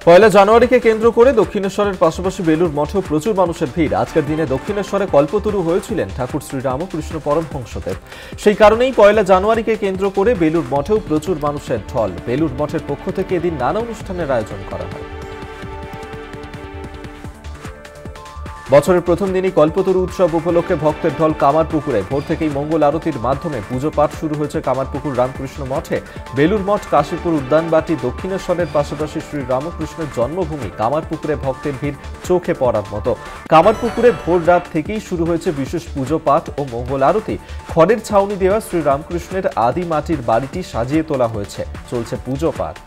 পয়লা জানুয়ারিকে কেন্দ্র করে দক্ষিণেশ্বরের পাশাপাশি বেলুর মঠেও প্রচুর মানুষের ভিড়। আজকের দিনে দক্ষিণেশ্বরে কল্পতরু হয়েছিলেন ঠাকুর শ্রী রামকৃষ্ণ পরমহংসদেব। সেই কারণেই পয়লা জানুয়ারিকে কেন্দ্র করে বেলুর মঠেও প্রচুর মানুষের ঢল। বেলুর মঠের পক্ষ থেকে এদিন নানা অনুষ্ঠানের আয়োজন করা হয়। বছরের প্রথম দিনই কল্পতরু উৎসব উপলক্ষে ভক্তের ঢল কামারপুকুরে। ভোর থেকেই মঙ্গল আরতির মাধ্যমে পুজো পাঠ শুরু হয়েছে কামারপুকুর রামকৃষ্ণ মঠে। বেলুর মঠ, কাশীপুর উদ্যানবাটি, দক্ষিণেশ্বরের পাশাপাশি শ্রী রামকৃষ্ণের জন্মভূমি কামারপুকুরে ভক্তের ভিড় চোখে পড়ার মতো। কামারপুকুরে ভোর রাত থেকেই শুরু হয়েছে বিশেষ পুজো পাঠ ও মঙ্গল আরতি। খড়ের ছাউনি দেওয়া শ্রী রামকৃষ্ণের আদি মাটির বাড়িটি সাজিয়ে তোলা হয়েছে। চলছে পুজো পাঠ।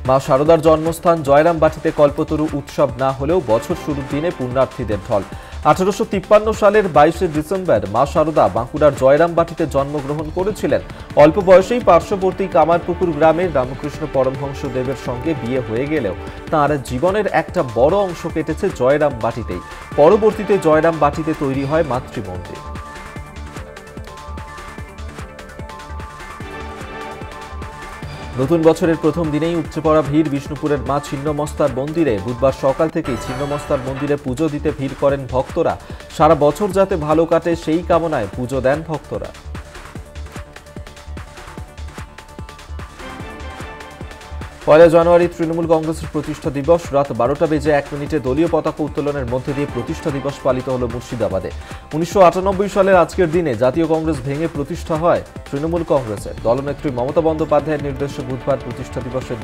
মা শারদার জন্মস্থান জয়রামবাটিতে কল্পতরু উৎসব না হলেও বছর শুরুর দিনে পুণ্যার্থীদের ঢল। 1853 সালের 22শে ডিসেম্বর মা শারদা বাঁকুড়ার জয়রামবাটিতে জন্মগ্রহণ করেছিলেন। অল্প বয়সেই পার্শ্ববর্তী কামারপুকুর গ্রামের রামকৃষ্ণ পরমহংসদেবের সঙ্গে বিয়ে হয়ে গেলেও তাঁর জীবনের একটা বড় অংশ কেটেছে জয়রামবাটিতেই। পরবর্তীতে জয়রামবাটিতে তৈরি হয় মাতৃমন্দির। নতুন বছরের প্রথম দিনেই উপচে পড়া ভিড় বিষ্ণুপুরের মা ছিন্নমস্তার মন্দিরে। বুধবার সকাল থেকেই ছিন্নমস্তার মন্দিরে পুজো দিতে ভিড় করেন ভক্তরা। সারা বছর যাতে ভালো কাটে সেই কামনায় পুজো দেন ভক্তরা। পয়লা জানুয়ারি তৃণমূল কংগ্রেসের প্রতিষ্ঠা দিবস। রাত 12টা বেজে 1 মিনিটে দলীয় পতাকা উত্তোলনের মধ্যে দিয়ে প্রতিষ্ঠা দিবস পালিত হল মুর্শিদাবাদে। 1998 সালের আজকের দিনে জাতীয় কংগ্রেস ভেঙে প্রতিষ্ঠা হয় তৃণমূল কংগ্রেসের। দলনেত্রী মমতা বন্দ্যোপাধ্যায়ের নির্দেশে বুধবার প্রতিষ্ঠা দিবসের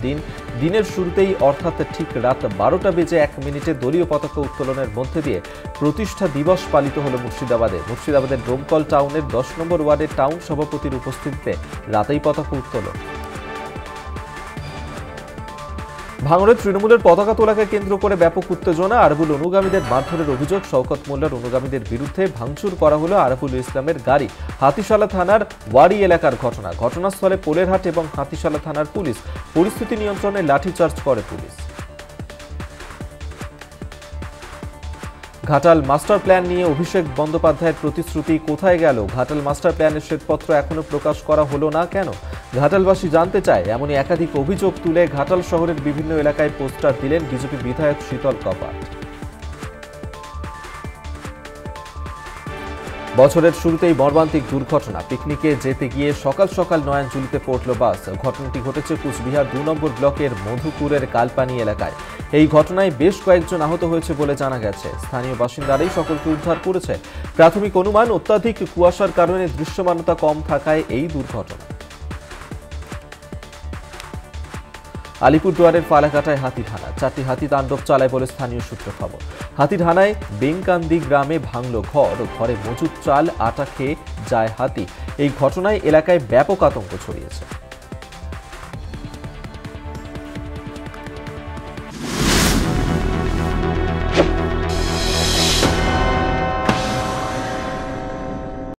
দিনের শুরুতেই অর্থাৎ ঠিক রাত 12টা বেজে 1 মিনিটে দলীয় পতাকা উত্তোলনের মধ্যে দিয়ে প্রতিষ্ঠা দিবস পালিত হল মুর্শিদাবাদে। মুর্শিদাবাদের ডোমকল টাউনের 10 নম্বর ওয়ার্ডের টাউন সভাপতির উপস্থিতিতে রাতেই পতাকা উত্তোলন। ভাঙড়ে তৃণমূলের পতাকা তোলাকে কেন্দ্র করে ব্যাপক উত্তেজনা। আরবুল অনুগামীদের মারধরের অভিযোগ। শওকত মোল্লার অনুগামীদের বিরুদ্ধে ভাঙচুর করা হলো আরবুল ইসলামের গাড়ি। হাতিশালা থানার ওয়ারি এলাকার ঘটনা। ঘটনাস্থলে পোলেরহাট এবং হাতিশালা থানার পুলিশ। পরিস্থিতি নিয়ন্ত্রণে লাঠিচার্জ করে পুলিশ। ঘাটাল মাস্টার প্ল্যান নিয়ে অভিষেক বন্দ্যোপাধ্যায়ের প্রতিশ্রুতি কোথায় গেল? ঘাটাল মাস্টার প্ল্যানের শ্বেতপত্র এখনো প্রকাশ করা হলো না কেন? ঘাটালবাসী জানতে চায়। এমনই একাধিক অভিযোগ তুলে ঘাটাল শহরের বিভিন্ন এলাকায় পোস্টার দিলেন বিজেপি বিধায়ক শীতল কপাট। বছরের শুরুতেই মর্মান্তিক দুর্ঘটনা। পিকনিকে যেতে গিয়ে সকাল সকাল নয়নজুলিতে পড়ল বাস। ঘটনাটি ঘটেছে কুচবিহার 2 নম্বর ব্লকের মধুপুরের কালপানি এলাকায়। এই ঘটনায় বেশ কয়েকজন আহত হয়েছে বলে জানা গেছে। স্থানীয় বাসিন্দারাই সকলকে উদ্ধার করেছে। প্রাথমিক অনুমান, অত্যাধিক কুয়াশার কারণে দৃশ্যমানতা কম থাকায় এই দুর্ঘটনা। আলিপুরদুয়ারের ফালাকাটায় হাতির হানা। 4টি হাতি তাণ্ডব চালায় বলে স্থানীয় সূত্রে খবর। হাতির হানায় বেংকান্দি গ্রামে ভাঙল ঘর। ঘরে মজুদ চাল, আটা খেয়ে যায় হাতি। এই ঘটনায় এলাকায় ব্যাপক আতঙ্ক ছড়িয়েছে।